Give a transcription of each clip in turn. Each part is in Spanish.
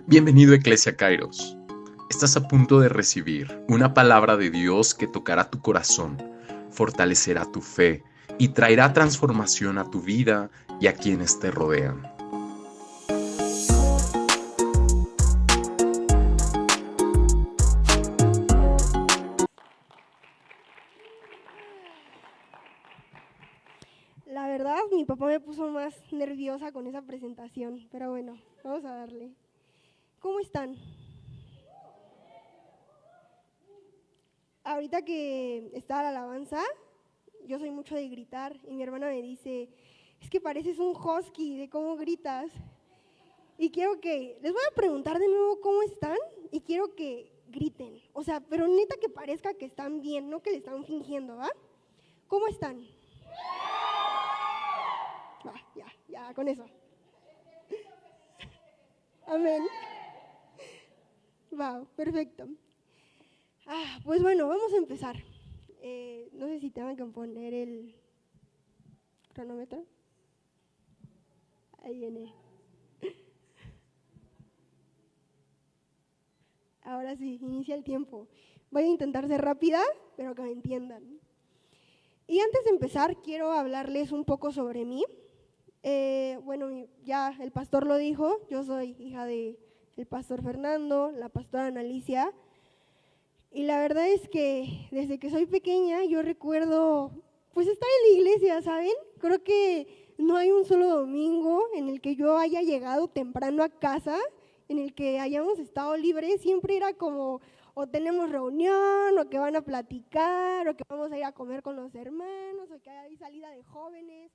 Bienvenido a Eclesia Kairos. Estás a punto de recibir una palabra de Dios que tocará tu corazón, fortalecerá tu fe y traerá transformación a tu vida y a quienes te rodean. La verdad, mi papá me puso más nerviosa con esa presentación, pero bueno, vamos a darle. ¿Cómo están? Ahorita que está la alabanza, yo soy mucho de gritar y mi hermana me dice, es que pareces un husky de cómo gritas. Y quiero que, les voy a preguntar de nuevo cómo están y quiero que griten. O sea, pero neta que parezca que están bien, no que le están fingiendo, ¿va? ¿Cómo están? Va, ya, con eso. Amén. Va, perfecto. Pues bueno, vamos a empezar. No sé si tengo que poner el cronómetro. Ahí viene. Ahora sí, inicia el tiempo. Voy a intentar ser rápida, pero que me entiendan. Y antes de empezar, quiero hablarles un poco sobre mí. Bueno, ya el pastor lo dijo, yo soy hija del pastor Fernando, la pastora Ana Alicia. Y la verdad es que desde que soy pequeña yo recuerdo pues estar en la iglesia, ¿saben? Creo que no hay un solo domingo en el que yo haya llegado temprano a casa, en el que hayamos estado libres, siempre era como o tenemos reunión, o que van a platicar, o que vamos a ir a comer con los hermanos, o que hay salida de jóvenes.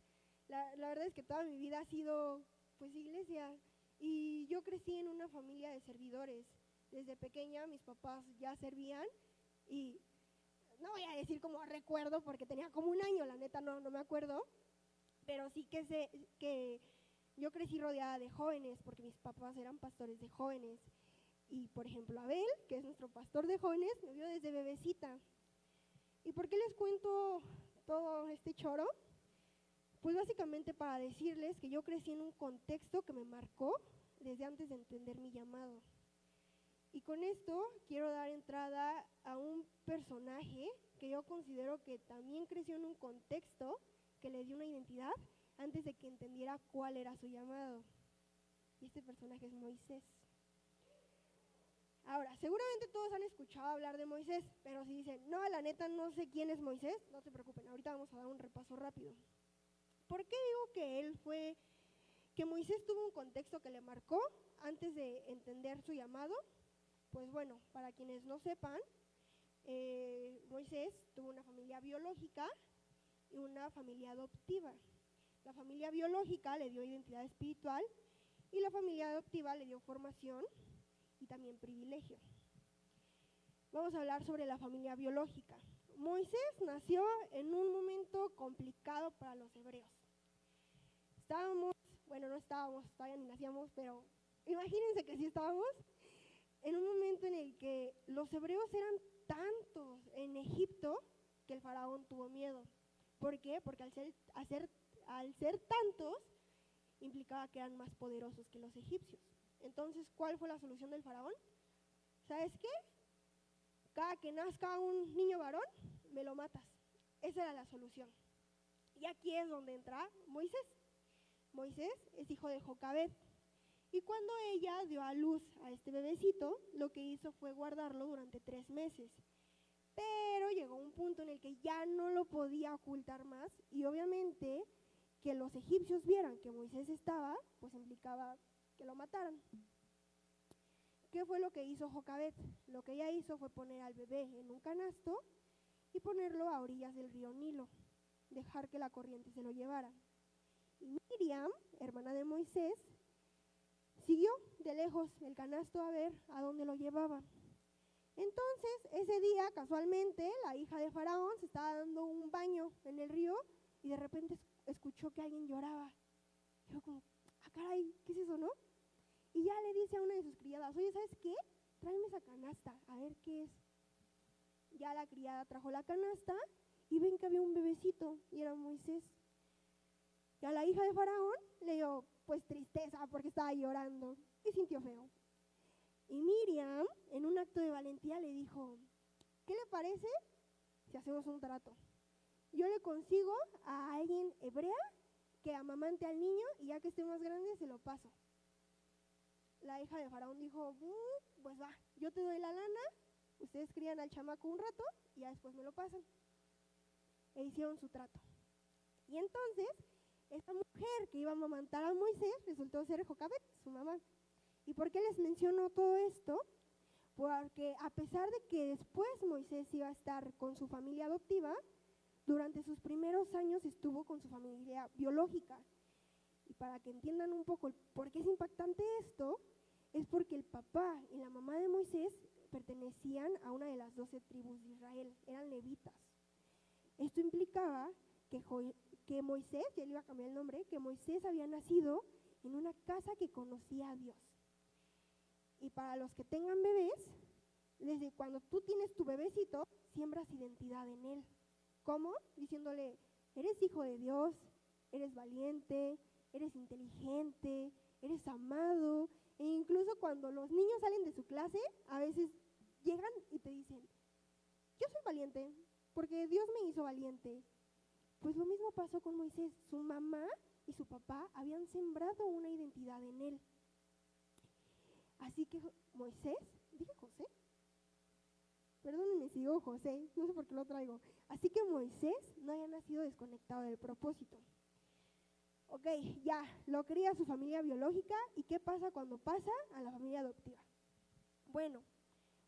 La verdad es que toda mi vida ha sido pues iglesia y yo crecí en una familia de servidores. Desde pequeña mis papás ya servían y no voy a decir como recuerdo porque tenía como un año, la neta no me acuerdo, pero sí que sé que yo crecí rodeada de jóvenes porque mis papás eran pastores de jóvenes. Y por ejemplo Abel, que es nuestro pastor de jóvenes, me vio desde bebecita. ¿Y por qué les cuento todo este choro? Pues básicamente para decirles que yo crecí en un contexto que me marcó desde antes de entender mi llamado. Y con esto quiero dar entrada a un personaje que yo considero que también creció en un contexto que le dio una identidad antes de que entendiera cuál era su llamado. Y este personaje es Moisés. Ahora, seguramente todos han escuchado hablar de Moisés, pero si dicen, no, la neta no sé quién es Moisés, no se preocupen, ahorita vamos a dar un repaso rápido. ¿Por qué digo que Moisés tuvo un contexto que le marcó antes de entender su llamado? Pues bueno, para quienes no sepan, Moisés tuvo una familia biológica y una familia adoptiva. La familia biológica le dio identidad espiritual y la familia adoptiva le dio formación y también privilegio. Vamos a hablar sobre la familia biológica. Moisés nació en un momento complicado para los hebreos. No estábamos, todavía ni nacíamos, pero imagínense que sí estábamos en un momento en el que los hebreos eran tantos en Egipto que el faraón tuvo miedo. ¿Por qué? Porque al ser tantos implicaba que eran más poderosos que los egipcios. Entonces, ¿cuál fue la solución del faraón? ¿Sabes qué? Cada que nazca un niño varón, me lo matas. Esa era la solución. Y aquí es donde entra Moisés. Moisés es hijo de Jocabed. Y cuando ella dio a luz a este bebecito, lo que hizo fue guardarlo durante 3 meses. Pero llegó un punto en el que ya no lo podía ocultar más y obviamente que los egipcios vieran que Moisés estaba, pues implicaba que lo mataran. ¿Qué fue lo que hizo Jocabed? Lo que ella hizo fue poner al bebé en un canasto y ponerlo a orillas del río Nilo, dejar que la corriente se lo llevara. Y Miriam, hermana de Moisés, siguió de lejos el canasto a ver a dónde lo llevaba. Entonces, ese día, casualmente, la hija de Faraón se estaba dando un baño en el río y de repente escuchó que alguien lloraba. Dijo como, caray, ¿qué es eso, no? Y ya le dice a una de sus criadas, oye, ¿sabes qué? Tráeme esa canasta, a ver qué es. Ya la criada trajo la canasta y ven que había un bebecito y era Moisés. Y a la hija de Faraón le dio pues tristeza porque estaba llorando y sintió feo. Y Miriam, en un acto de valentía, le dijo, ¿qué le parece si hacemos un trato? Yo le consigo a alguien hebrea que amamante al niño y ya que esté más grande se lo paso. La hija de Faraón dijo, pues va, yo te doy la lana, ustedes crían al chamaco un rato y ya después me lo pasan. E hicieron su trato. Y entonces, esta mujer que iba a amamantar a Moisés resultó ser Jocabed, su mamá. ¿Y por qué les menciono todo esto? Porque a pesar de que después Moisés iba a estar con su familia adoptiva, durante sus primeros años estuvo con su familia biológica. Y para que entiendan un poco por qué es impactante esto, es porque el papá y la mamá de Moisés pertenecían a una de las 12 tribus de Israel, eran levitas. Esto implicaba que Moisés, ya le iba a cambiar el nombre, que Moisés había nacido en una casa que conocía a Dios. Y para los que tengan bebés, desde cuando tú tienes tu bebecito, siembras identidad en él. ¿Cómo? Diciéndole, eres hijo de Dios, eres valiente, eres inteligente, eres amado. E incluso cuando los niños salen de su clase, a veces llegan y te dicen, yo soy valiente, porque Dios me hizo valiente. Pues lo mismo pasó con Moisés. Su mamá y su papá habían sembrado una identidad en él. Así que Moisés, dije José, perdónenme si digo José, no sé por qué lo traigo. Así que Moisés no había nacido desconectado del propósito. Ok, ya, lo cría su familia biológica. ¿Y qué pasa cuando pasa a la familia adoptiva? Bueno,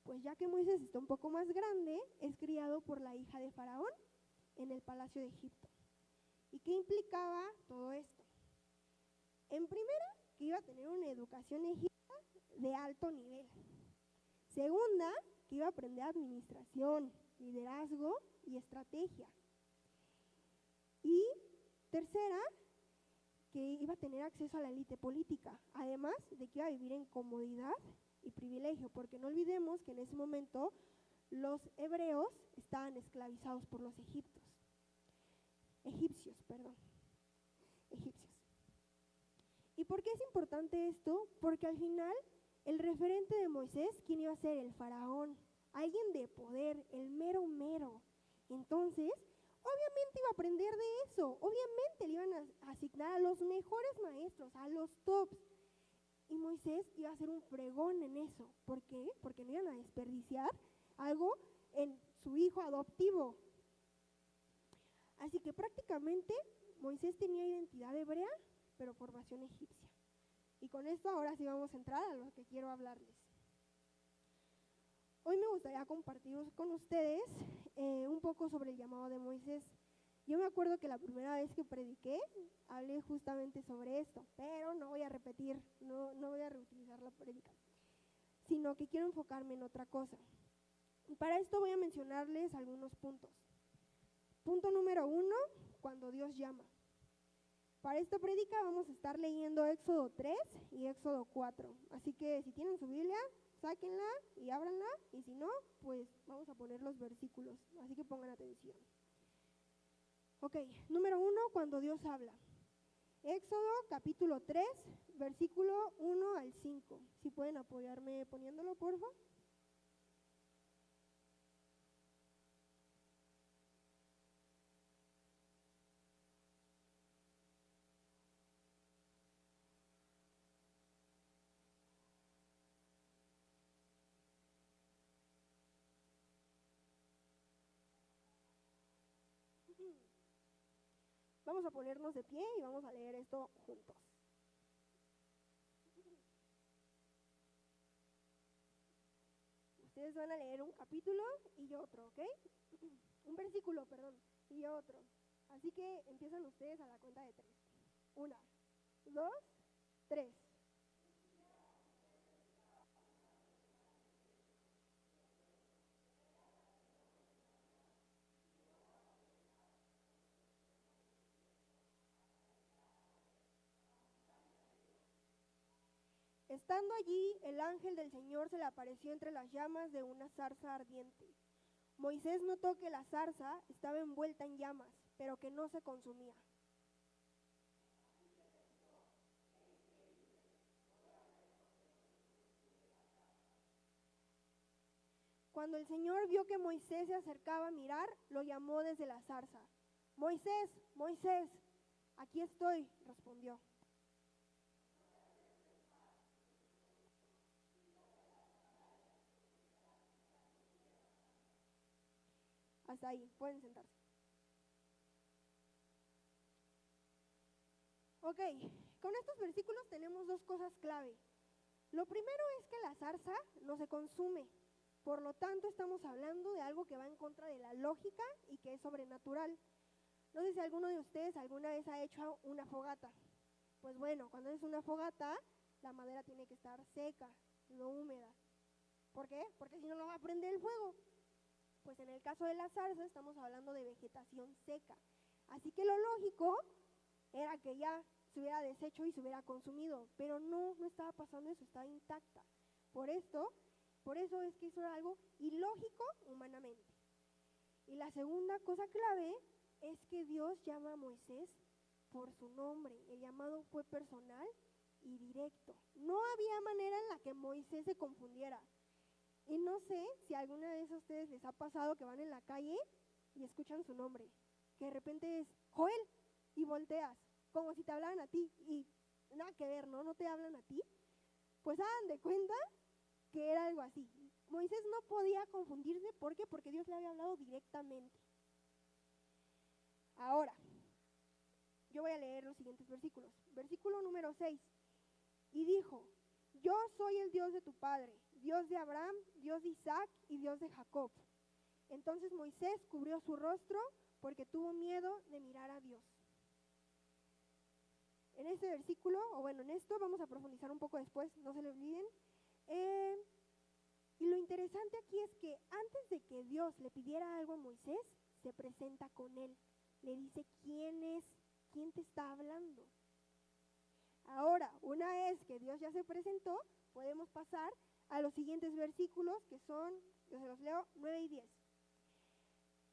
pues ya que Moisés está un poco más grande, es criado por la hija de Faraón en el palacio de Egipto. ¿Y qué implicaba todo esto? En primera, que iba a tener una educación egipcia de alto nivel. Segunda, que iba a aprender administración, liderazgo y estrategia. Y tercera, que iba a tener acceso a la élite política, además de que iba a vivir en comodidad y privilegio, porque no olvidemos que en ese momento los hebreos estaban esclavizados por los egipcios. ¿Y por qué es importante esto? Porque al final el referente de Moisés, ¿quién iba a ser? El faraón, alguien de poder, el mero mero. Entonces, obviamente iba a aprender de eso, obviamente le iban a asignar a los mejores maestros, a los tops. Y Moisés iba a ser un fregón en eso. ¿Por qué? Porque no iban a desperdiciar algo en su hijo adoptivo. Así que prácticamente Moisés tenía identidad hebrea, pero formación egipcia. Y con esto ahora sí vamos a entrar a lo que quiero hablarles. Hoy me gustaría compartir con ustedes un poco sobre el llamado de Moisés. Yo me acuerdo que la primera vez que prediqué, hablé justamente sobre esto, pero no voy a repetir, no voy a reutilizar la prédica, sino que quiero enfocarme en otra cosa. Y para esto voy a mencionarles algunos puntos. Punto número 1, cuando Dios llama. Para esta prédica vamos a estar leyendo Éxodo 3 y Éxodo 4. Así que si tienen su Biblia, sáquenla y ábranla. Y si no, pues vamos a poner los versículos. Así que pongan atención. Ok, número 1, cuando Dios habla. Éxodo capítulo 3, versículo 1 al 5. Si pueden apoyarme poniéndolo, por favor. Vamos a ponernos de pie y vamos a leer esto juntos. Ustedes van a leer un capítulo y yo otro, ¿ok? Un versículo, perdón, y yo otro. Así que empiezan ustedes a la cuenta de 3. 1, 2, 3. Estando allí, el ángel del Señor se le apareció entre las llamas de una zarza ardiente. Moisés notó que la zarza estaba envuelta en llamas, pero que no se consumía. Cuando el Señor vio que Moisés se acercaba a mirar, lo llamó desde la zarza. Moisés, Moisés, aquí estoy, respondió. Hasta ahí, pueden sentarse. Ok, con estos versículos tenemos dos cosas clave. Lo primero es que la zarza no se consume. Por lo tanto, estamos hablando de algo que va en contra de la lógica y que es sobrenatural. No sé si alguno de ustedes alguna vez ha hecho una fogata. Pues bueno, cuando es una fogata, la madera tiene que estar seca, no húmeda. ¿Por qué? Porque si no, no va a prender el fuego. Pues en el caso de la zarza estamos hablando de vegetación seca. Así que lo lógico era que ya se hubiera deshecho y se hubiera consumido, pero no estaba pasando eso, estaba intacta. Por eso es que eso era algo ilógico humanamente. Y la segunda cosa clave es que Dios llama a Moisés por su nombre. El llamado fue personal y directo. No había manera en la que Moisés se confundiera. Y no sé si alguna vez a ustedes les ha pasado que van en la calle y escuchan su nombre, que de repente es Joel y volteas, como si te hablaran a ti y nada que ver, ¿no? No te hablan a ti. Pues hagan de cuenta que era algo así. Moisés no podía confundirse, ¿por qué? Porque Dios le había hablado directamente. Ahora, yo voy a leer los siguientes versículos. Versículo número 6. Y dijo, yo soy el Dios de tu padre, Dios de Abraham, Dios de Isaac y Dios de Jacob. Entonces Moisés cubrió su rostro porque tuvo miedo de mirar a Dios. En este versículo, o bueno, en esto vamos a profundizar un poco después, no se lo olviden. Y lo interesante aquí es que antes de que Dios le pidiera algo a Moisés, se presenta con él. Le dice, ¿quién es? ¿Quién te está hablando? Ahora, una vez que Dios ya se presentó, podemos pasar a los siguientes versículos que son, yo se los leo, 9 y 10.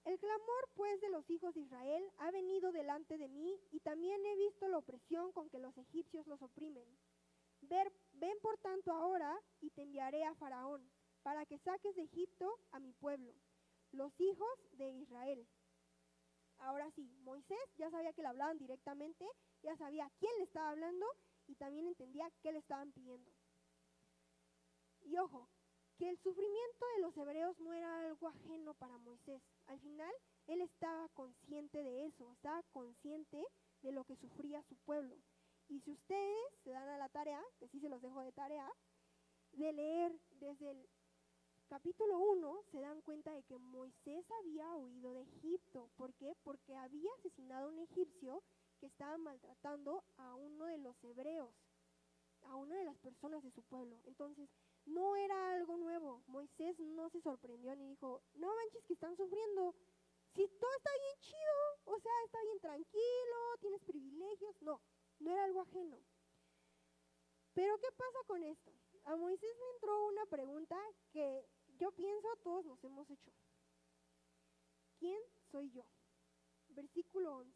El clamor pues de los hijos de Israel ha venido delante de mí y también he visto la opresión con que los egipcios los oprimen. Ven por tanto ahora y te enviaré a Faraón para que saques de Egipto a mi pueblo, los hijos de Israel. Ahora sí, Moisés ya sabía que le hablaban directamente, ya sabía quién le estaba hablando y también entendía qué le estaban pidiendo. Y ojo, que el sufrimiento de los hebreos no era algo ajeno para Moisés. Al final, él estaba consciente de eso, estaba consciente de lo que sufría su pueblo. Y si ustedes se dan a la tarea, que sí se los dejo de tarea, de leer desde el capítulo 1, se dan cuenta de que Moisés había huido de Egipto. ¿Por qué? Porque había asesinado a un egipcio que estaba maltratando a uno de los hebreos, a una de las personas de su pueblo. Entonces, no era algo nuevo. Moisés no se sorprendió ni dijo, no manches que están sufriendo, si todo está bien chido, o sea, está bien tranquilo, tienes privilegios. No era algo ajeno. Pero ¿qué pasa con esto? A Moisés le entró una pregunta que yo pienso todos nos hemos hecho. ¿Quién soy yo? Versículo 11.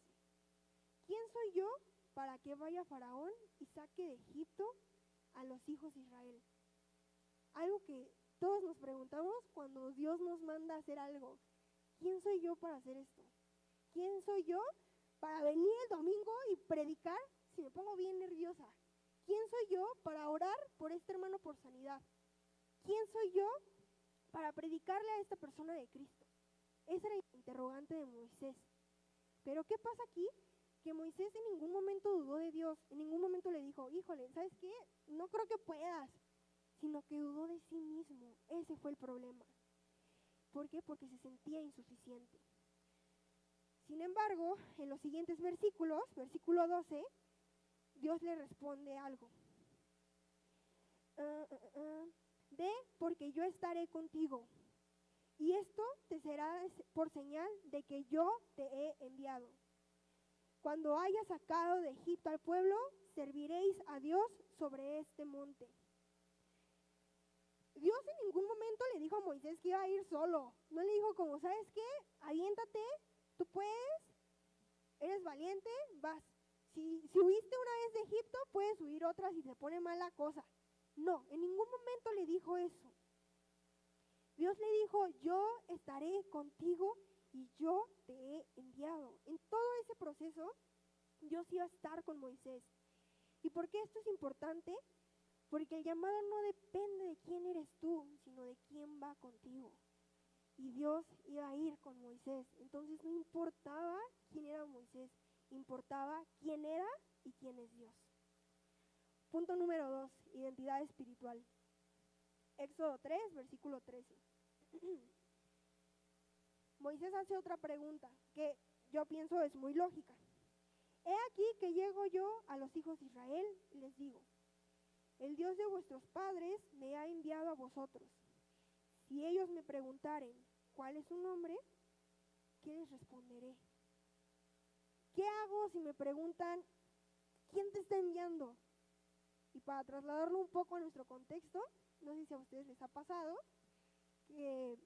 ¿Quién soy yo para que vaya Faraón y saque de Egipto a los hijos de Israel? Algo que todos nos preguntamos cuando Dios nos manda a hacer algo. ¿Quién soy yo para hacer esto? ¿Quién soy yo para venir el domingo y predicar si me pongo bien nerviosa? ¿Quién soy yo para orar por este hermano por sanidad? ¿Quién soy yo para predicarle a esta persona de Cristo? Ese era el interrogante de Moisés. Pero ¿qué pasa aquí? Que Moisés en ningún momento dudó de Dios, en ningún momento le dijo, híjole, ¿sabes qué? No creo que puedas, sino que dudó de sí mismo. Ese fue el problema. ¿Por qué? Porque se sentía insuficiente. Sin embargo, en los siguientes versículos, versículo 12, Dios le responde algo. Ve, porque yo estaré contigo, y esto te será por señal de que yo te he enviado. Cuando hayas sacado de Egipto al pueblo, serviréis a Dios sobre este monte. Dios en ningún momento le dijo a Moisés que iba a ir solo. No le dijo como, ¿sabes qué? Aviéntate, tú puedes, eres valiente, vas. Si huiste una vez de Egipto, puedes huir otra si te pone mal la cosa. No, en ningún momento le dijo eso. Dios le dijo, yo estaré contigo y yo te he enviado. En todo ese proceso, Dios iba a estar con Moisés. ¿Y por qué esto es importante? Porque el llamado no depende de quién eres tú, sino de quién va contigo. Y Dios iba a ir con Moisés. Entonces no importaba quién era Moisés, importaba quién era y quién es Dios. Punto número 2, identidad espiritual. Éxodo 3, versículo 13. Moisés hace otra pregunta que yo pienso es muy lógica. He aquí que llego yo a los hijos de Israel y les digo, el Dios de vuestros padres me ha enviado a vosotros. Si ellos me preguntaren, ¿cuál es su nombre? ¿Qué les responderé? ¿Qué hago si me preguntan, ¿quién te está enviando? Y para trasladarlo un poco a nuestro contexto, no sé si a ustedes les ha pasado, que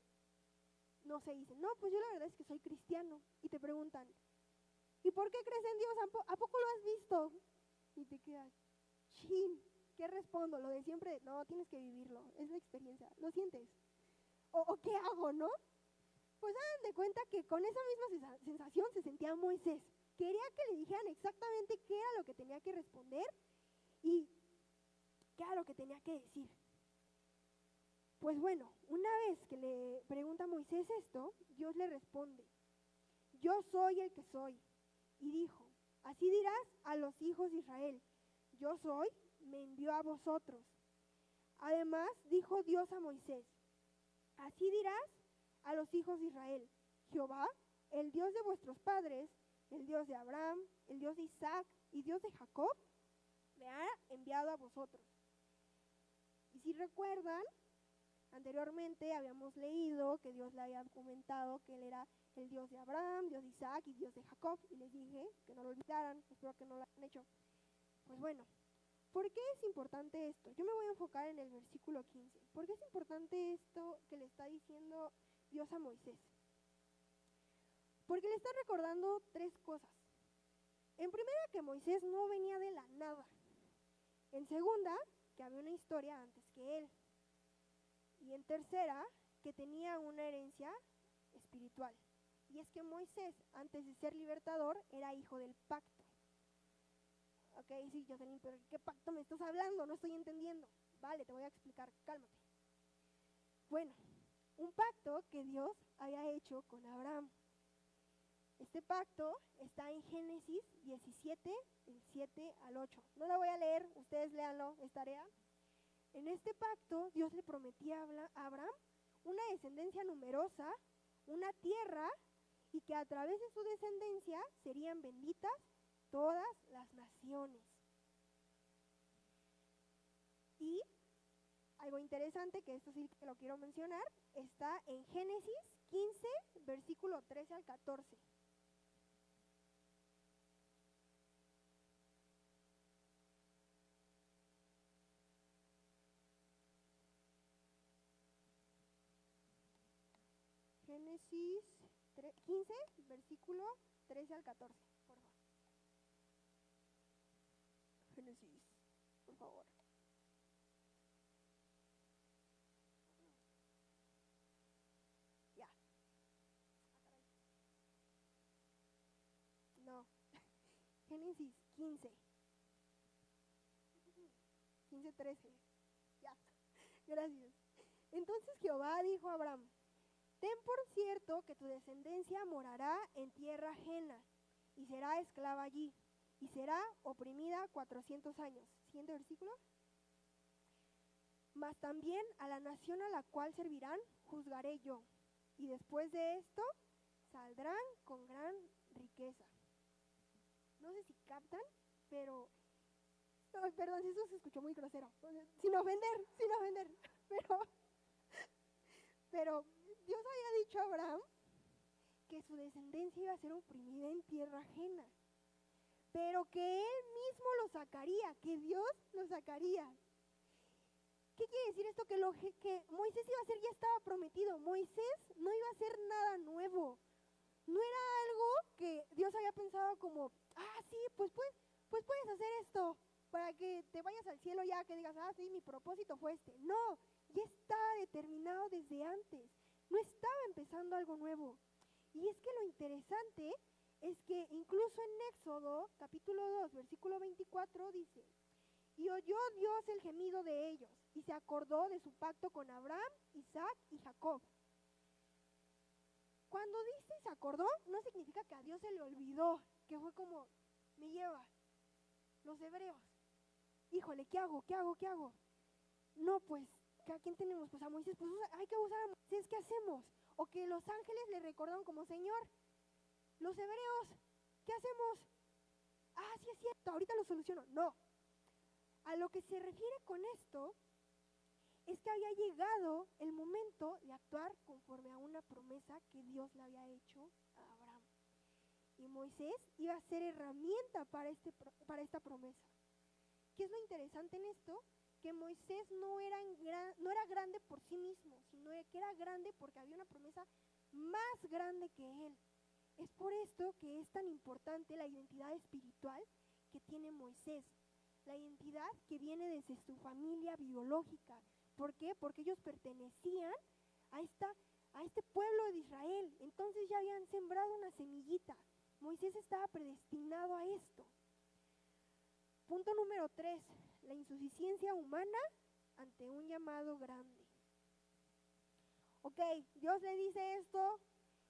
no se dicen, no, pues yo la verdad es que soy cristiano. Y te preguntan, ¿y por qué crees en Dios? ¿A poco lo has visto? Y te quedas, chin, ¿qué respondo? Lo de siempre, no, tienes que vivirlo, es la experiencia, ¿lo sientes? ¿O qué hago, no? Pues hagan de cuenta que con esa misma sensación se sentía Moisés. Quería que le dijeran exactamente qué era lo que tenía que responder y qué era lo que tenía que decir. Pues bueno, una vez que le pregunta a Moisés esto, Dios le responde, yo soy el que soy. Y dijo, así dirás a los hijos de Israel, yo soy, me envió a vosotros. Además dijo Dios a Moisés, así dirás a los hijos de Israel, Jehová, el Dios de vuestros padres, el Dios de Abraham, el Dios de Isaac y Dios de Jacob, me ha enviado a vosotros. Y si recuerdan, anteriormente habíamos leído que Dios le había comentado que Él era el Dios de Abraham, Dios de Isaac y Dios de Jacob. Y les dije que no lo olvidaran, espero que no lo hayan hecho. Pues bueno, ¿por qué es importante esto? Yo me voy a enfocar en el versículo 15. ¿Por qué es importante esto que le está diciendo Dios a Moisés? Porque le está recordando tres cosas. En primera, que Moisés no venía de la nada. En segunda, que había una historia antes que él. Y en tercera, que tenía una herencia espiritual. Y es que Moisés, antes de ser libertador, era hijo del pacto. Ok, sí, Jocelyn, pero ¿qué pacto me estás hablando? No estoy entendiendo. Vale, te voy a explicar, cálmate. Bueno, un pacto que Dios había hecho con Abraham. Este pacto está en Génesis 17, del 7 al 8. No lo voy a leer, ustedes léanlo, es tarea. En este pacto, Dios le prometía a Abraham una descendencia numerosa, una tierra, y que a través de su descendencia serían benditas todas las naciones. Y algo interesante, que esto sí que lo quiero mencionar, está en Génesis 15, versículo 13 al 14. Génesis 15, versículo 13 al 14, por favor. Génesis, por favor. Ya. No. Génesis 15. 15, 13. Ya. Gracias. Entonces Jehová dijo a Abraham, ten por cierto que tu descendencia morará en tierra ajena y será esclava allí y será oprimida 400 años. Siguiente versículo. Mas también a la nación a la cual servirán juzgaré yo, y después de esto saldrán con gran riqueza. No sé si captan, pero perdón, eso se escuchó muy grosero, sin ofender, pero Dios había dicho a Abraham que su descendencia iba a ser oprimida en tierra ajena, pero que él mismo lo sacaría, que Dios lo sacaría. ¿Qué quiere decir esto? Que lo que Moisés iba a hacer ya estaba prometido. Moisés no iba a hacer nada nuevo. No era algo que Dios había pensado como, sí, pues puedes hacer esto para que te vayas al cielo ya, que digas, sí, mi propósito fue este. No, ya estaba determinado desde antes, no estaba empezando algo nuevo. Y es que lo interesante es que incluso en Éxodo, capítulo 2, versículo 24, dice: y oyó Dios el gemido de ellos, y se acordó de su pacto con Abraham, Isaac y Jacob. Cuando dice se acordó, no significa que a Dios se le olvidó, que fue como, me lleva, los hebreos, híjole, ¿qué hago? ¿Qué hago? ¿Qué hago? No, pues, ¿a quién tenemos? Pues a Moisés, pues hay que usar a Moisés, ¿qué hacemos? O que los ángeles le recordaron como Señor, los hebreos, ¿qué hacemos? Ah, sí es cierto, ahorita lo soluciono. No, a lo que se refiere con esto es que había llegado el momento de actuar conforme a una promesa que Dios le había hecho a Abraham. Y Moisés iba a ser herramienta para esta promesa. ¿Qué es lo interesante en esto? Que Moisés no era grande por sí mismo, sino que era grande porque había una promesa más grande que él. Es por esto que es tan importante la identidad espiritual que tiene Moisés, la identidad que viene desde su familia biológica. ¿Por qué? Porque ellos pertenecían a este pueblo de Israel, entonces ya habían sembrado una semillita. Moisés estaba predestinado a esto. Punto número 3, la insuficiencia humana ante un llamado grande. Ok, Dios le dice esto,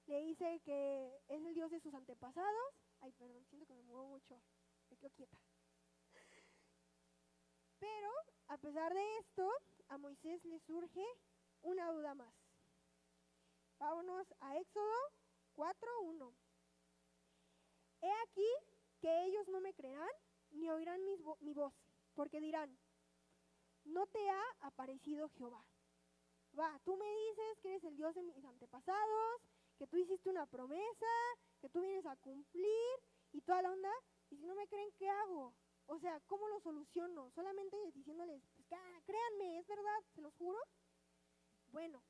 le dice que es el Dios de sus antepasados. Ay, perdón, siento que me muevo mucho, me quedo quieta. Pero, a pesar de esto, a Moisés le surge una duda más. Vámonos a Éxodo 4:1. He aquí que ellos no me creerán ni oirán mi voz, porque dirán: no te ha aparecido Jehová. Va, tú me dices que eres el Dios de mis antepasados, que tú hiciste una promesa, que tú vienes a cumplir y toda la onda, y si no me creen, ¿qué hago? O sea, ¿cómo lo soluciono? Solamente diciéndoles, pues créanme, es verdad, se los juro. Bueno,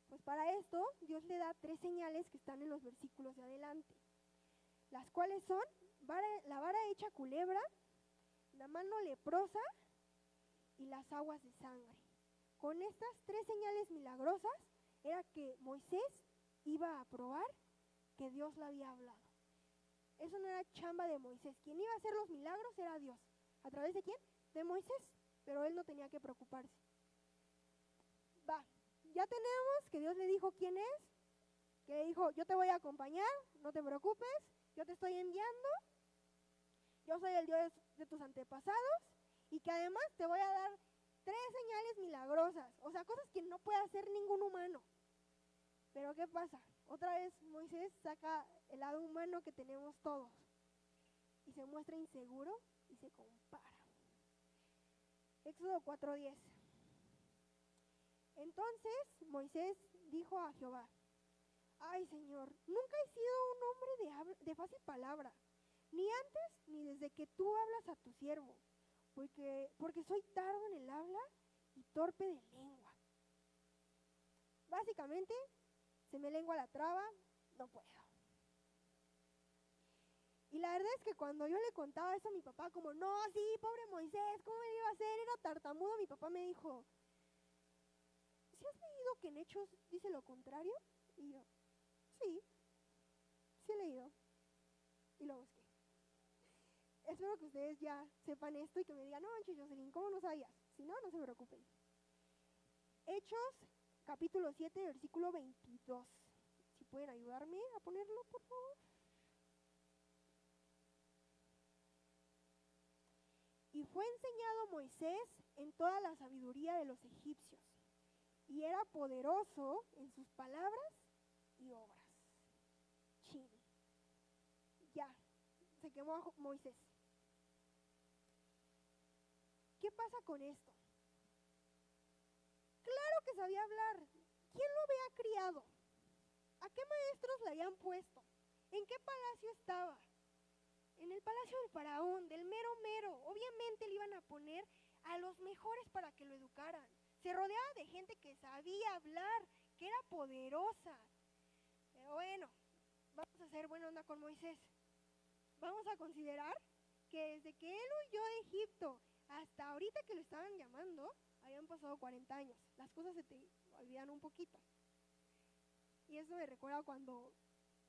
pues para esto Dios le da 3 señales que están en los versículos de adelante, las cuales son la vara hecha culebra, la mano leprosa y las aguas de sangre. Con estas 3 señales milagrosas era que Moisés iba a probar que Dios le había hablado. Eso no era chamba de Moisés, quien iba a hacer los milagros era Dios. ¿A través de quién? De Moisés, pero él no tenía que preocuparse. Va, ya tenemos que Dios le dijo quién es, que le dijo: yo te voy a acompañar, no te preocupes, yo te estoy enviando, yo soy el Dios de tus antepasados, y que además te voy a dar 3 señales milagrosas, o sea, cosas que no puede hacer ningún humano. Pero ¿qué pasa? Otra vez Moisés saca el lado humano que tenemos todos y se muestra inseguro y se compara. Éxodo 4:10. Entonces Moisés dijo a Jehová: ay, Señor, nunca he sido un hombre de fácil palabra, ni antes ni desde que tú hablas a tu siervo, porque soy tardo en el habla y torpe de lengua. Básicamente, se me lengua la traba, no puedo. Y la verdad es que cuando yo le contaba eso a mi papá, como, no, sí, pobre Moisés, ¿cómo me iba a hacer? Era tartamudo. Mi papá me dijo: ¿sí has leído que en Hechos dice lo contrario? Y yo, sí he leído. Y lo busqué. Espero que ustedes ya sepan esto y que me digan: no manches, Jocelyn, ¿cómo no sabías? Si no, no se preocupen. Hechos, capítulo 7, versículo 22. Si pueden ayudarme a ponerlo, por favor. Y fue enseñado Moisés en toda la sabiduría de los egipcios, y era poderoso en sus palabras y obras. Chin. Ya, se quemó Moisés. ¿Qué pasa con esto? Claro que sabía hablar. ¿Quién lo había criado? ¿A qué maestros le habían puesto? ¿En qué palacio estaba? En el palacio del faraón, del mero mero. Obviamente le iban a poner a los mejores para que lo educaran. Se rodeaba de gente que sabía hablar, que era poderosa. Pero bueno, vamos a hacer buena onda con Moisés. Vamos a considerar que desde que él huyó de Egipto hasta ahorita que lo estaban llamando, habían pasado 40 años. Las cosas se te olvidan un poquito. Y eso me recuerda cuando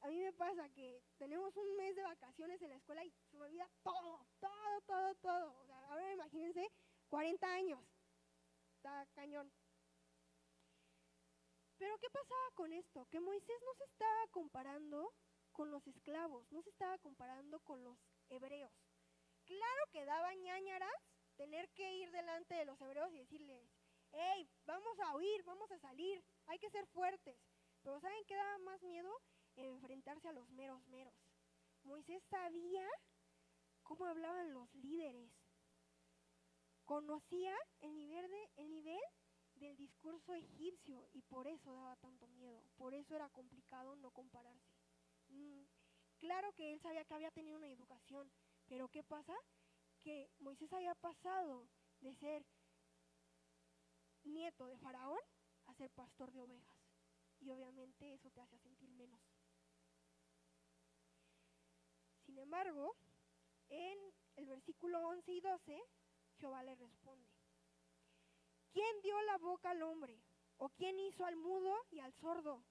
a mí me pasa que tenemos un mes de vacaciones en la escuela y se me olvida todo. O sea, ahora imagínense 40 años. Está cañón. Pero ¿qué pasaba con esto? Que Moisés no se estaba comparando con los esclavos, no se estaba comparando con los hebreos. Claro que daba ñáñaras tener que ir delante de los hebreos y decirles, hey, vamos a huir, vamos a salir, hay que ser fuertes. Pero ¿saben qué daba más miedo? Enfrentarse a los meros. Moisés sabía cómo hablaban los líderes. Conocía el nivel del discurso egipcio y por eso daba tanto miedo. Por eso era complicado no compararse. Claro que él sabía que había tenido una educación, pero ¿qué pasa? Que Moisés había pasado de ser nieto de Faraón a ser pastor de ovejas. Y obviamente eso te hace sentir menos. Sin embargo, en el versículo 11 y 12, Jehová le responde: ¿quién dio la boca al hombre? ¿O quién hizo al mudo y al sordo?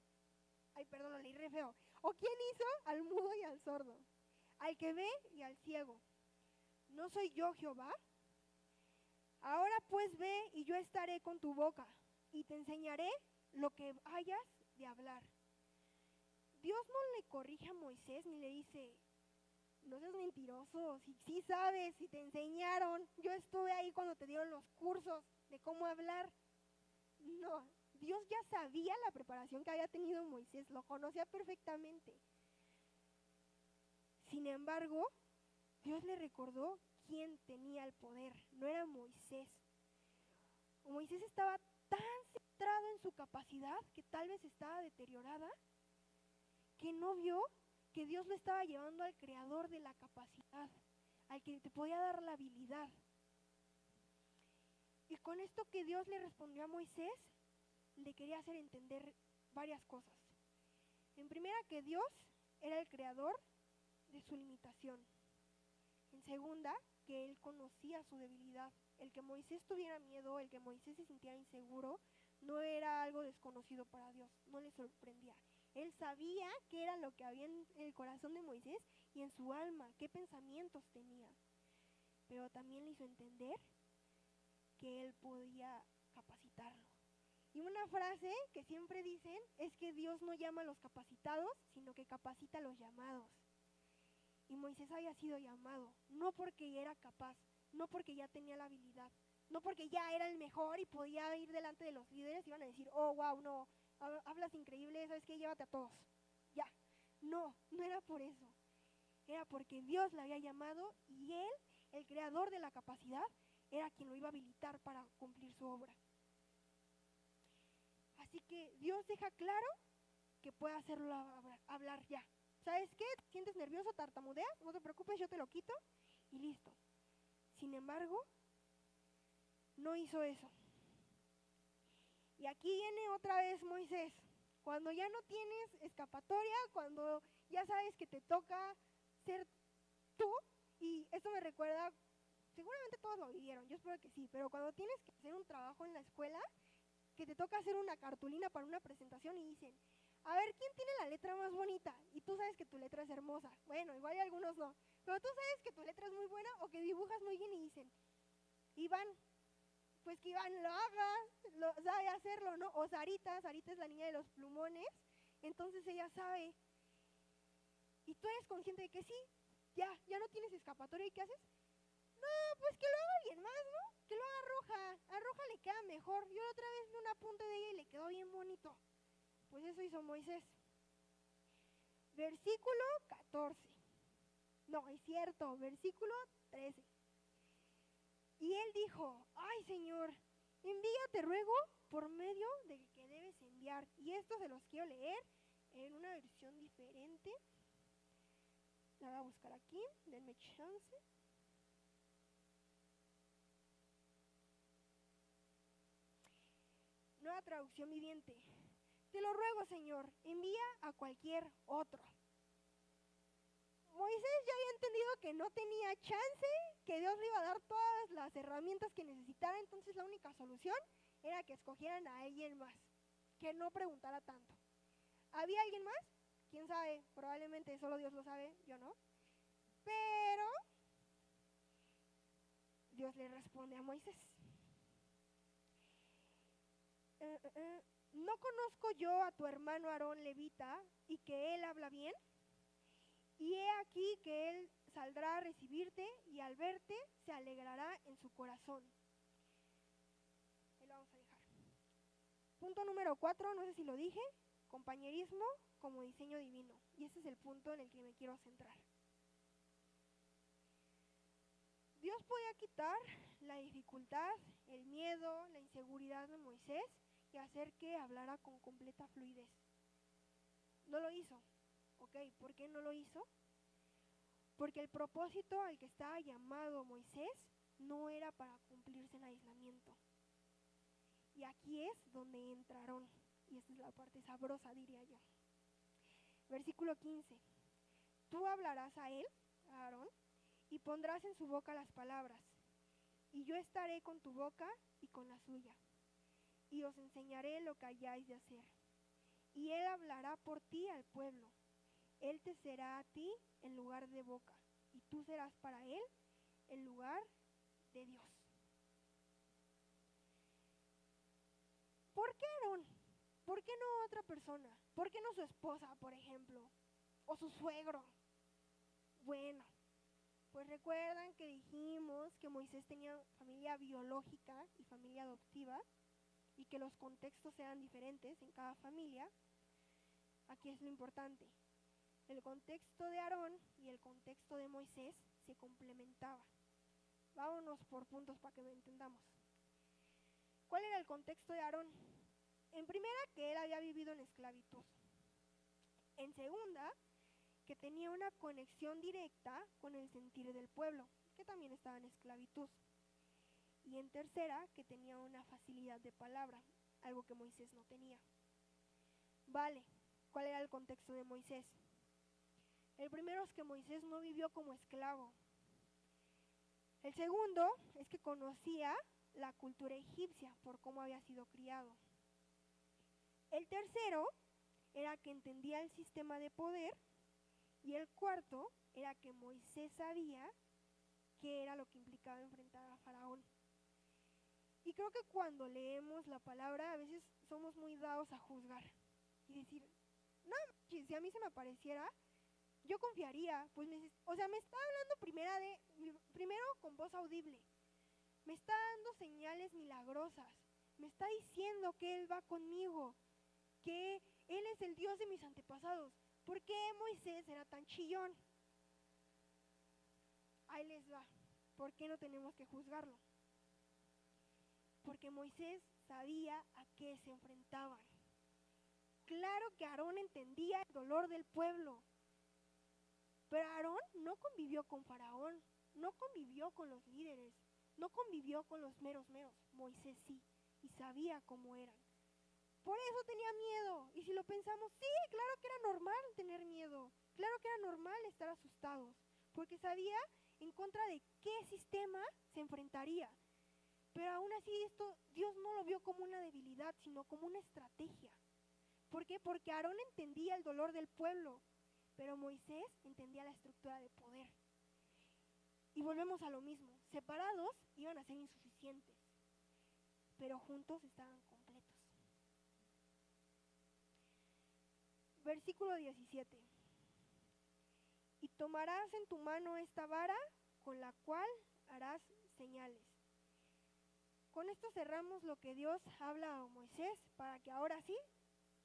Ay, perdón, lo leí re feo. ¿O quién hizo al mudo y al sordo? Al que ve y al ciego. ¿No soy yo Jehová? Ahora pues ve y yo estaré con tu boca y te enseñaré lo que hayas de hablar. Dios no le corrige a Moisés ni le dice, no seas mentiroso, si sí sabes, si te enseñaron, yo estuve ahí cuando te dieron los cursos de cómo hablar. No, Dios ya sabía la preparación que había tenido Moisés, lo conocía perfectamente. Sin embargo, Dios le recordó quién tenía el poder, no era Moisés. Moisés estaba tan centrado en su capacidad, que tal vez estaba deteriorada, que no vio que Dios lo estaba llevando al creador de la capacidad, al que te podía dar la habilidad. Y con esto que Dios le respondió a Moisés, le quería hacer entender varias cosas. En primera, que Dios era el creador de su limitación. En segunda, que él conocía su debilidad. El que Moisés tuviera miedo, el que Moisés se sintiera inseguro, no era algo desconocido para Dios, no le sorprendía. Él sabía qué era lo que había en el corazón de Moisés y en su alma, qué pensamientos tenía. Pero también le hizo entender que él podía capacitarlo. Y una frase que siempre dicen es que Dios no llama a los capacitados, sino que capacita a los llamados. Y Moisés había sido llamado, no porque era capaz, no porque ya tenía la habilidad, no porque ya era el mejor y podía ir delante de los líderes y iban a decir, oh, wow, no, hablas increíble, ¿sabes qué? Llévate a todos. Ya, no era por eso. Era porque Dios le había llamado y él, el creador de la capacidad, era quien lo iba a habilitar para cumplir su obra. Así que Dios deja claro que puede hacerlo hablar ya. ¿Sabes qué? ¿Te sientes nervioso, tartamudeas? No te preocupes, yo te lo quito y listo. Sin embargo, no hizo eso. Y aquí viene otra vez Moisés. Cuando ya no tienes escapatoria, cuando ya sabes que te toca ser tú, y esto me recuerda, seguramente todos lo vivieron, yo espero que sí, pero cuando tienes que hacer un trabajo en la escuela, que te toca hacer una cartulina para una presentación y dicen, a ver, ¿quién tiene la letra más bonita? Y tú sabes que tu letra es hermosa. Bueno, igual y algunos no. Pero tú sabes que tu letra es muy buena o que dibujas muy bien y dicen, Iván, pues que Iván lo haga, sabe hacerlo, ¿no? O Sarita es la niña de los plumones, entonces ella sabe. Y tú eres consciente de que sí, ya no tienes escapatoria. ¿Y qué haces? No, pues que lo haga alguien más, ¿no? Que lo haga Roja. A Roja le queda mejor. Yo la otra vez vi un apunte de ella y le quedó bien bonito. Pues eso hizo Moisés. Versículo 14. No, es cierto, versículo 13. Y él dijo, ay Señor, envíate ruego por medio del que debes enviar. Y esto se los quiero leer en una versión diferente. La voy a buscar aquí, denme chance. Nueva traducción viviente. Te lo ruego, Señor, envía a cualquier otro. Moisés ya había entendido que no tenía chance que Dios le iba a dar todas las herramientas que necesitara, entonces la única solución era que escogieran a alguien más, que no preguntara tanto. ¿Había alguien más? ¿Quién sabe? Probablemente solo Dios lo sabe, yo no. Pero Dios le responde a Moisés. ¿No conozco yo a tu hermano Aarón levita y que él habla bien? Y he aquí que él saldrá a recibirte y al verte se alegrará en su corazón. Ahí lo vamos a dejar. Punto número 4, no sé si lo dije, compañerismo como diseño divino. Y ese es el punto en el que me quiero centrar. Dios podía quitar la dificultad, el miedo, la inseguridad de Moisés y hacer que hablara con completa fluidez. No lo hizo. ¿Ok? ¿Por qué no lo hizo? Porque el propósito al que estaba llamado Moisés no era para cumplirse en aislamiento. Y aquí es donde entraron. Y esta es la parte sabrosa, diría yo. Versículo 15. Tú hablarás a él, a Aarón, y pondrás en su boca las palabras. Y yo estaré con tu boca y con la suya. Y os enseñaré lo que hayáis de hacer. Y él hablará por ti al pueblo. Él te será a ti en lugar de boca, y tú serás para él en lugar de Dios. ¿Por qué Aarón? ¿Por qué no otra persona? ¿Por qué no su esposa, por ejemplo? ¿O su suegro? Bueno, pues recuerdan que dijimos que Moisés tenía familia biológica y familia adoptiva, y que los contextos sean diferentes en cada familia. Aquí es lo importante. El contexto de Aarón y el contexto de Moisés se complementaban. Vámonos por puntos para que lo entendamos. ¿Cuál era el contexto de Aarón? En primera, que él había vivido en esclavitud. En segunda, que tenía una conexión directa con el sentir del pueblo, que también estaba en esclavitud. Y en tercera, que tenía una facilidad de palabra, algo que Moisés no tenía. Vale, ¿cuál era el contexto de Moisés? El primero es que Moisés no vivió como esclavo. El segundo es que conocía la cultura egipcia por cómo había sido criado. El tercero era que entendía el sistema de poder. Y el cuarto era que Moisés sabía qué era lo que implicaba enfrentar a Faraón. Y creo que cuando leemos la palabra a veces somos muy dados a juzgar y decir, no, si a mí se me apareciera, yo confiaría, pues me está hablando primero con voz audible, me está dando señales milagrosas, me está diciendo que Él va conmigo, que Él es el Dios de mis antepasados. ¿Por qué Moisés era tan chillón? Ahí les va. ¿Por qué no tenemos que juzgarlo? Porque Moisés sabía a qué se enfrentaban. Claro que Aarón entendía el dolor del pueblo, pero Aarón no convivió con Faraón, no convivió con los líderes, no convivió con los meros. Moisés sí, y sabía cómo eran. Por eso tenía miedo. Y si lo pensamos, sí, claro que era normal tener miedo. Claro que era normal estar asustados. Porque sabía en contra de qué sistema se enfrentaría. Pero aún así esto Dios no lo vio como una debilidad, sino como una estrategia. ¿Por qué? Porque Aarón entendía el dolor del pueblo, pero Moisés entendía la estructura de poder. Y volvemos a lo mismo. Separados iban a ser insuficientes, pero juntos estaban completos. Versículo 17. Y tomarás en tu mano esta vara con la cual harás señales. Con esto cerramos lo que Dios habla a Moisés para que ahora sí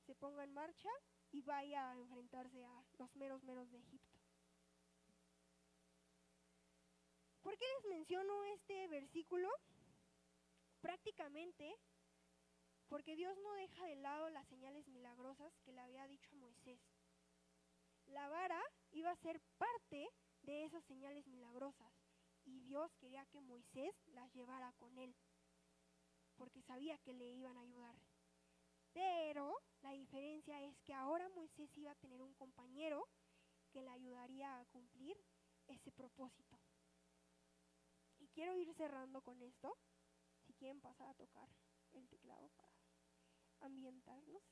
se ponga en marcha y vaya a enfrentarse a los meros de Egipto. ¿Por qué les menciono este versículo? Prácticamente porque Dios no deja de lado las señales milagrosas que le había dicho a Moisés. La vara iba a ser parte de esas señales milagrosas y Dios quería que Moisés las llevara con él, porque sabía que le iban a ayudar. Pero la diferencia es que ahora Moisés iba a tener un compañero que le ayudaría a cumplir ese propósito. quiero ir cerrando con esto. Si quieren pasar a tocar el teclado para ambientarnos.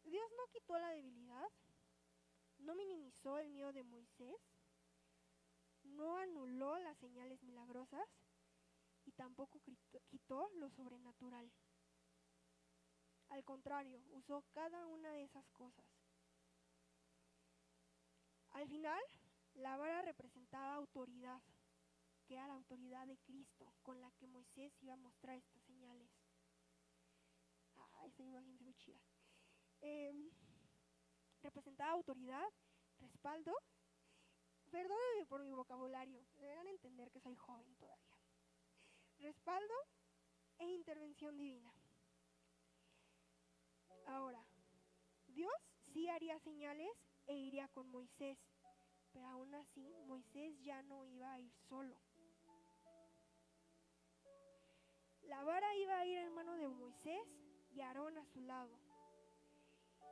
Dios no quitó la debilidad, no minimizó el miedo de Moisés, no anuló las señales milagrosas y tampoco quitó lo sobrenatural. Al contrario, usó cada una de esas cosas. Al final, la vara representaba autoridad, que era la autoridad de Cristo, con la que Moisés iba a mostrar estas señales. Esa imagen se ve chida. Representaba autoridad, respaldo. Perdónenme por mi vocabulario, deberán entender que soy joven todavía. Respaldo e intervención divina. Ahora, Dios sí haría señales e iría con Moisés, pero aún así Moisés ya no iba a ir solo. La vara iba a ir en mano de Moisés y Aarón a su lado.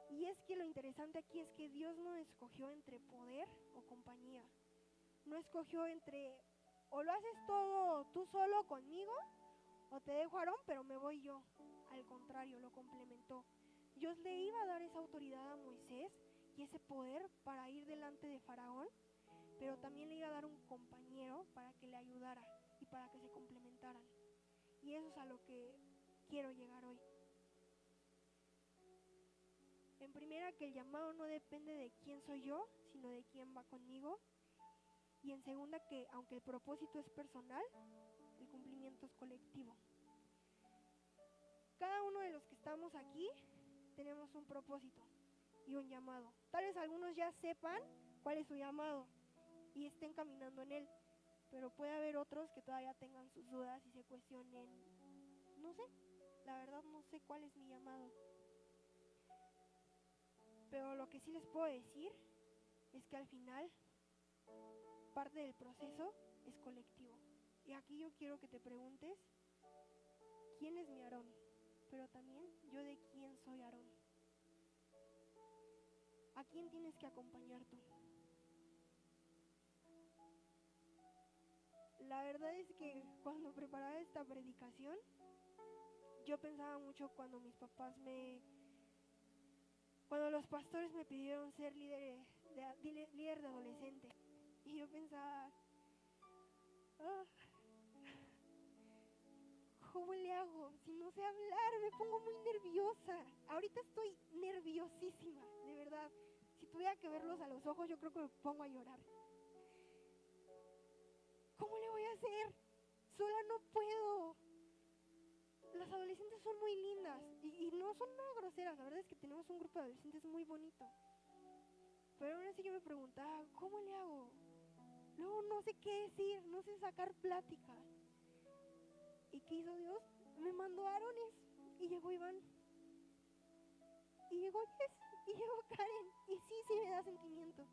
Y es que lo interesante aquí es que Dios no escogió entre poder o compañía. No escogió entre o lo haces todo tú solo conmigo o te dejo a Aarón pero me voy yo. Al contrario, lo complementó. Dios le iba a dar esa autoridad a Moisés y ese poder para ir delante de Faraón, pero también le iba a dar un compañero para que le ayudara y para que se complementaran. Y eso es a lo que quiero llegar hoy. En primera, que el llamado no depende de quién soy yo, sino de quién va conmigo. Y en segunda, que aunque el propósito es personal, el cumplimiento es colectivo. Cada uno de los que estamos aquí tenemos un propósito y un llamado. Tal vez algunos ya sepan cuál es su llamado y estén caminando en él, pero puede haber otros que todavía tengan sus dudas y se cuestionen, no sé, la verdad no sé cuál es mi llamado. Pero lo que sí les puedo decir es que al final parte del proceso es colectivo. Y aquí yo quiero que te preguntes, ¿quién es mi Aarón? Pero también yo de quién soy Aarón. ¿A quién tienes que acompañar tú? La verdad es que cuando preparaba esta predicación, yo pensaba mucho cuando los pastores me pidieron ser líder de adolescente. Y yo pensaba, ¿cómo le hago? Si no sé hablar, me pongo muy nerviosa. Ahorita estoy nerviosísima, de verdad. Si tuviera que verlos a los ojos, yo creo que me pongo a llorar. ¿Cómo le voy a hacer? Sola no puedo. Las adolescentes son muy lindas y no son nada groseras. La verdad es que tenemos un grupo de adolescentes muy bonito. Pero aún así yo me preguntaba, ¿cómo le hago? Luego no sé qué decir, no sé sacar plática. ¿Y qué hizo Dios? Me mandó a Aarones y llegó Iván. Y llegó Jess y llegó Karen. Y sí me da sentimiento.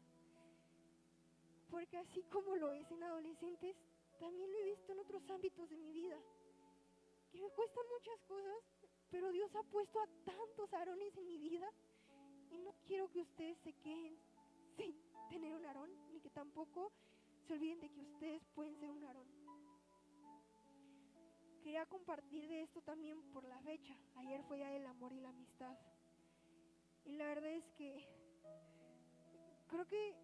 Porque así como lo es en adolescentes, también lo he visto en otros ámbitos de mi vida. Que me cuestan muchas cosas, pero Dios ha puesto a tantos Aarones en mi vida. Y no quiero que ustedes se queden sin tener un Aarón, ni que tampoco se olviden de que ustedes pueden ser un Aarón. Quería compartir de esto también por la fecha. Ayer fue Día del Amor y la Amistad. Y la verdad es que creo que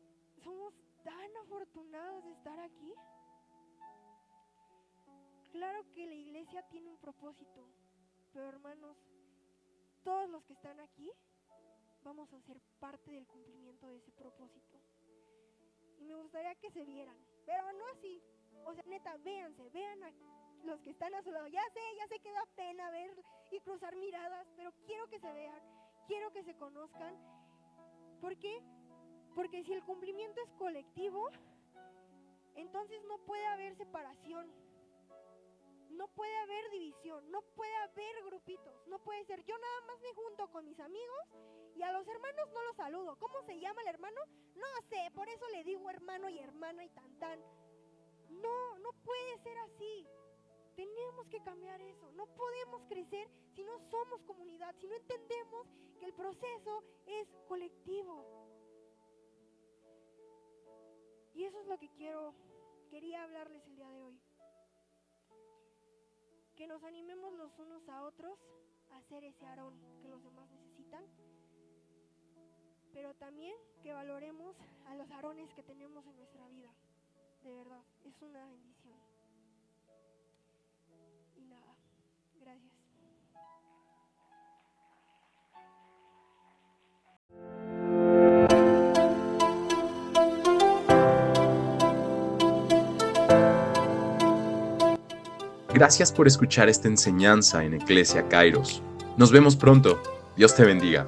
somos tan afortunados de estar aquí. Claro que la iglesia tiene un propósito, pero hermanos, todos los que están aquí vamos a ser parte del cumplimiento de ese propósito. Y me gustaría que se vieran, pero no así. O sea, neta, véanse, vean a los que están a su lado. Ya sé que da pena ver y cruzar miradas, pero quiero que se vean, quiero que se conozcan. ¿Por qué? Porque si el cumplimiento es colectivo, entonces no puede haber separación, no puede haber división, no puede haber grupitos, no puede ser yo nada más me junto con mis amigos y a los hermanos no los saludo. ¿Cómo se llama el hermano? No sé, por eso le digo hermano y hermana y tan. No puede ser así. Tenemos que cambiar eso. No podemos crecer si no somos comunidad, si no entendemos que el proceso es colectivo. Y eso es lo que quería hablarles el día de hoy. Que nos animemos los unos a otros a ser ese Aarón que los demás necesitan, pero también que valoremos a los Aarones que tenemos en nuestra vida. De verdad, es una bendición. Y nada, gracias. Gracias por escuchar esta enseñanza en Iglesia Kairos. Nos vemos pronto. Dios te bendiga.